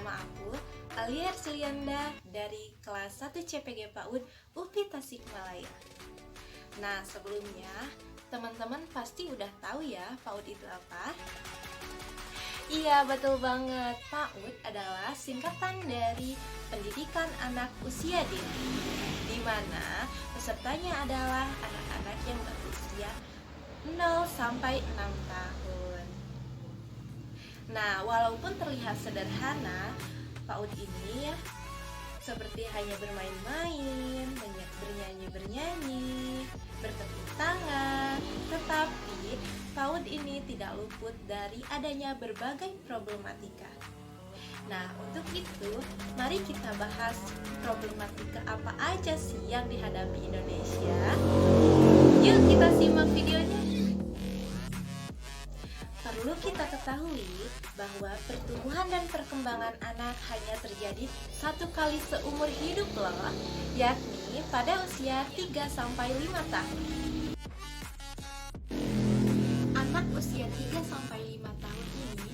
bersama aku, Alia Ercelianda dari kelas 1 CPG PAUD UPI Tasikmalaya. Nah, sebelumnya teman-teman pasti udah tahu ya PAUD itu apa? Iya, betul banget. PAUD adalah singkatan dari Pendidikan Anak Usia Dini, di mana pesertanya adalah anak-anak yang berusia 0 sampai 6 tahun. Nah, walaupun terlihat sederhana, PAUD ini seperti hanya bermain-main, bernyanyi-bernyanyi, bertepuk tangan, tetapi PAUD ini tidak luput dari adanya berbagai problematika. Nah, untuk itu, mari kita bahas problematika apa aja sih yang dihadapi Indonesia. Yuk kita simak videonya. Perlu kita ketahui bahwa pertumbuhan dan perkembangan anak hanya terjadi satu kali seumur hidup loh, yakni pada usia 3-5 tahun. Anak usia 3-5 tahun ini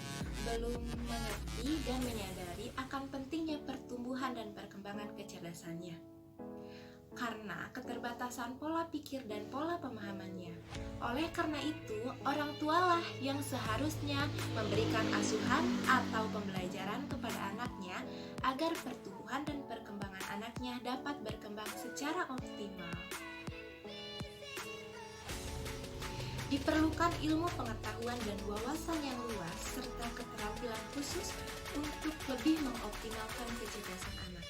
belum mengerti dan menyadari akan pentingnya pertumbuhan dan perkembangan kecerdasannya karena keterbatasan pola pikir dan pola pemahamannya. Oleh karena itu, orang tualah yang seharusnya memberikan asuhan atau pembelajaran kepada anaknya agar pertumbuhan dan perkembangan anaknya dapat berkembang secara optimal. Diperlukan ilmu pengetahuan dan wawasan yang luas serta keterampilan khusus untuk lebih mengoptimalkan kecerdasan anak.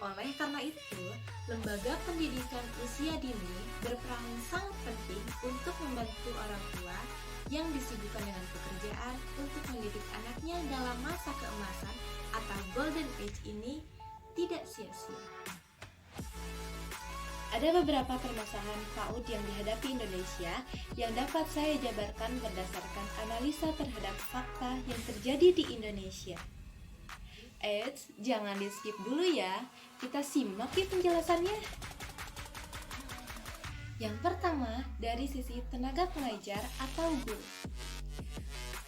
Oleh karena itu, lembaga pendidikan usia dini berperan sangat penting untuk membantu orang tua yang disibukkan dengan pekerjaan untuk mendidik anaknya dalam masa keemasan atau golden age ini tidak sia-sia. Ada beberapa permasalahan PAUD yang dihadapi Indonesia yang dapat saya jabarkan berdasarkan analisa terhadap fakta yang terjadi di Indonesia. Eits, jangan di skip dulu ya, kita simak yuk penjelasannya. Yang pertama, dari sisi tenaga pengajar atau guru.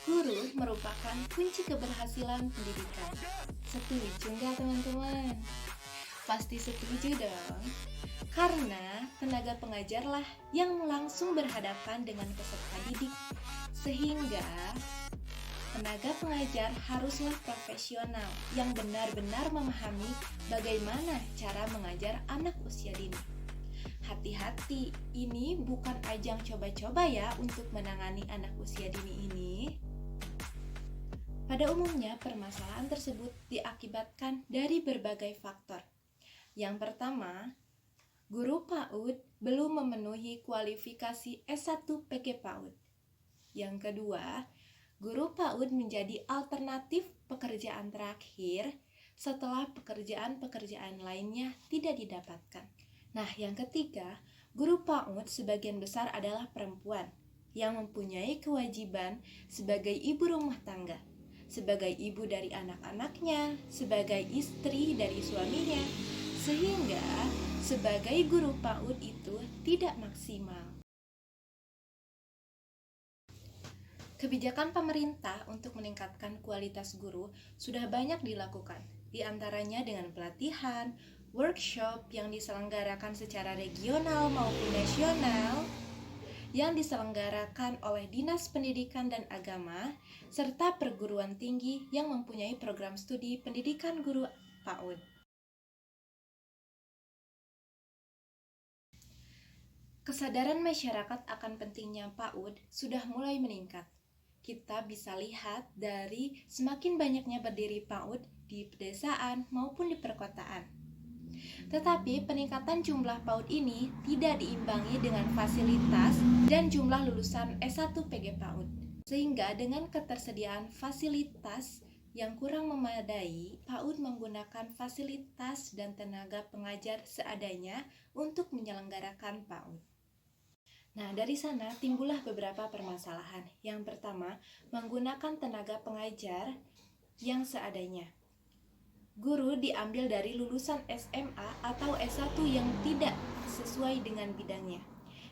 Guru merupakan kunci keberhasilan pendidikan. Setuju nggak teman-teman? Pasti setuju dong, karena tenaga pengajarlah yang langsung berhadapan dengan peserta didik, sehingga tenaga pengajar haruslah profesional yang benar-benar memahami bagaimana cara mengajar anak usia dini. Hati-hati, ini bukan ajang coba-coba ya untuk menangani anak usia dini ini. Pada umumnya, permasalahan tersebut diakibatkan dari berbagai faktor. Yang pertama, guru PAUD belum memenuhi kualifikasi S1 PG PAUD. Yang kedua, guru PAUD menjadi alternatif pekerjaan terakhir setelah pekerjaan-pekerjaan lainnya tidak didapatkan. Nah, yang ketiga, guru PAUD sebagian besar adalah perempuan yang mempunyai kewajiban sebagai ibu rumah tangga, sebagai ibu dari anak-anaknya, sebagai istri dari suaminya, sehingga sebagai guru PAUD itu tidak maksimal. Kebijakan pemerintah untuk meningkatkan kualitas guru sudah banyak dilakukan, di antaranya dengan pelatihan, workshop yang diselenggarakan secara regional maupun nasional, yang diselenggarakan oleh Dinas Pendidikan dan Agama, serta perguruan tinggi yang mempunyai program studi pendidikan guru PAUD. Kesadaran masyarakat akan pentingnya PAUD sudah mulai meningkat. Kita bisa lihat dari semakin banyaknya berdiri PAUD di pedesaan maupun di perkotaan. Tetapi peningkatan jumlah PAUD ini tidak diimbangi dengan fasilitas dan jumlah lulusan S1 PG PAUD. Sehingga dengan ketersediaan fasilitas yang kurang memadai, PAUD menggunakan fasilitas dan tenaga pengajar seadanya untuk menyelenggarakan PAUD. Nah, dari sana timbullah beberapa permasalahan. Yang pertama, menggunakan tenaga pengajar yang seadanya. Guru diambil dari lulusan SMA atau S1 yang tidak sesuai dengan bidangnya.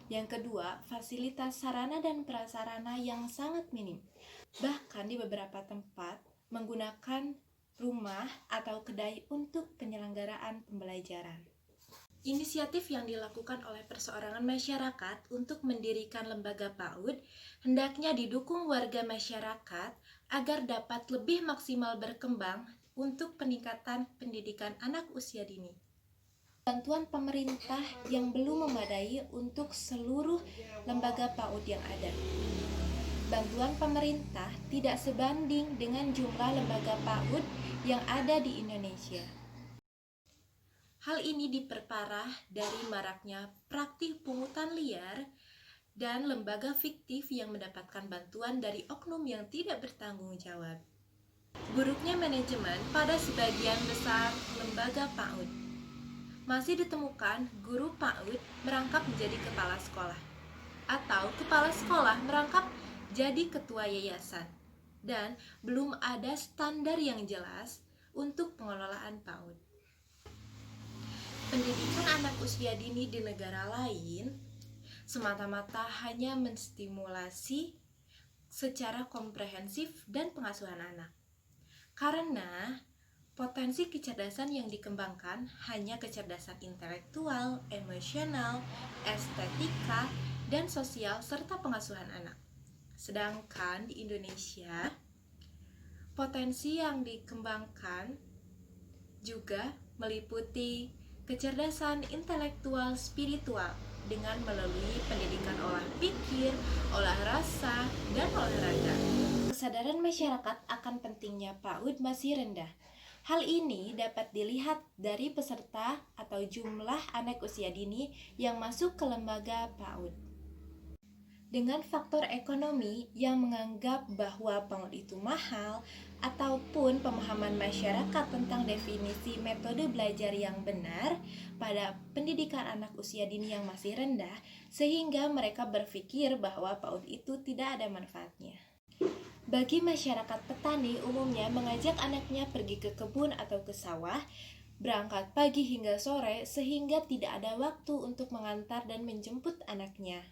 Yang kedua, fasilitas sarana dan prasarana yang sangat minim. Bahkan di beberapa tempat menggunakan rumah, atau kedai untuk penyelenggaraan pembelajaran. Inisiatif yang dilakukan oleh perseorangan masyarakat untuk mendirikan lembaga PAUD hendaknya didukung warga masyarakat agar dapat lebih maksimal berkembang untuk peningkatan pendidikan anak usia dini. Bantuan pemerintah yang belum memadai untuk seluruh lembaga PAUD yang ada. Bantuan pemerintah tidak sebanding dengan jumlah lembaga PAUD yang ada di Indonesia. Hal ini diperparah dari maraknya praktik pungutan liar dan lembaga fiktif yang mendapatkan bantuan dari oknum yang tidak bertanggung jawab. Buruknya manajemen pada sebagian besar lembaga PAUD. Masih ditemukan guru PAUD merangkap menjadi kepala sekolah, atau kepala sekolah merangkap jadi ketua yayasan, dan belum ada standar yang jelas untuk pengelolaan PAUD. Pendidikan anak usia dini di negara lain semata-mata hanya menstimulasi secara komprehensif dan pengasuhan anak. Karena potensi kecerdasan yang dikembangkan hanya kecerdasan intelektual, emosional, estetika, dan sosial serta pengasuhan anak. Sedangkan di Indonesia, potensi yang dikembangkan juga meliputi kecerdasan intelektual spiritual dengan melalui pendidikan olah pikir, olah rasa, dan olahraga. Kesadaran masyarakat akan pentingnya PAUD masih rendah. Hal ini dapat dilihat dari peserta atau jumlah anak usia dini yang masuk ke lembaga PAUD. Dengan faktor ekonomi yang menganggap bahwa PAUD itu mahal, ataupun pemahaman masyarakat tentang definisi metode belajar yang benar pada pendidikan anak usia dini yang masih rendah, sehingga mereka berpikir bahwa PAUD itu tidak ada manfaatnya. Bagi masyarakat petani umumnya mengajak anaknya pergi ke kebun atau ke sawah, berangkat pagi hingga sore sehingga tidak ada waktu untuk mengantar dan menjemput anaknya.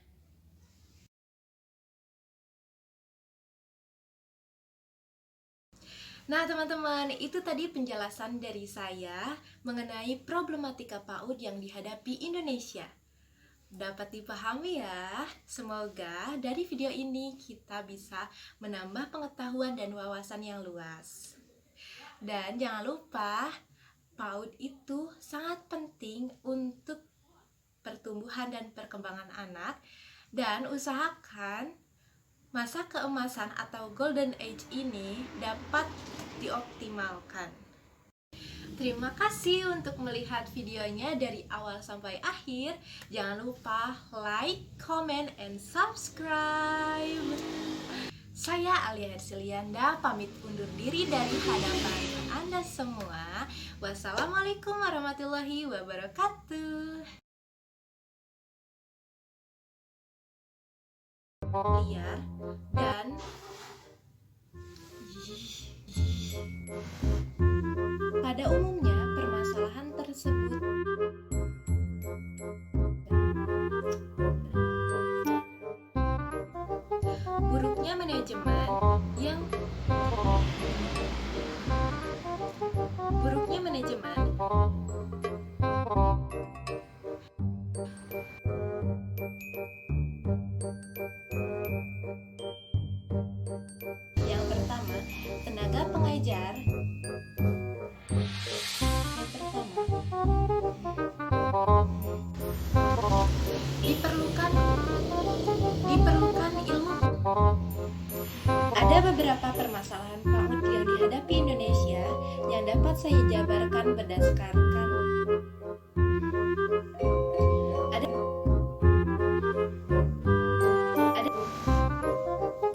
Nah teman-teman, itu tadi penjelasan dari saya mengenai problematika PAUD yang dihadapi Indonesia. Dapat dipahami ya? Semoga dari video ini kita bisa menambah pengetahuan dan wawasan yang luas. Dan jangan lupa, PAUD itu sangat penting untuk pertumbuhan dan perkembangan anak, dan usahakan masa keemasan atau golden age ini dapat dioptimalkan. Terima kasih untuk melihat videonya dari awal sampai akhir. Jangan lupa like, comment, and subscribe. Saya Alia Hersilianda pamit undur diri dari hadapan Anda semua. Wassalamualaikum warahmatullahi wabarakatuh. Liar dan pada umumnya permasalahan tersebut buruknya manajemen yang pertama, tenaga pengajar. Diperlukan ilmu. Ada beberapa permasalahan PAUD yang dihadapi Indonesia yang dapat saya jabarkan berdasarkan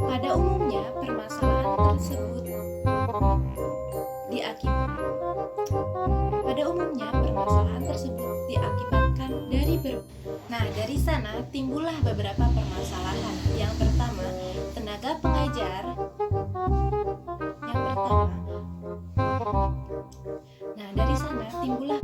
pada umumnya permasalahan tersebut diakibatkan dari dari sana timbullah beberapa permasalahan. Yang pertama, tenaga pengajar. Dari sana timbullah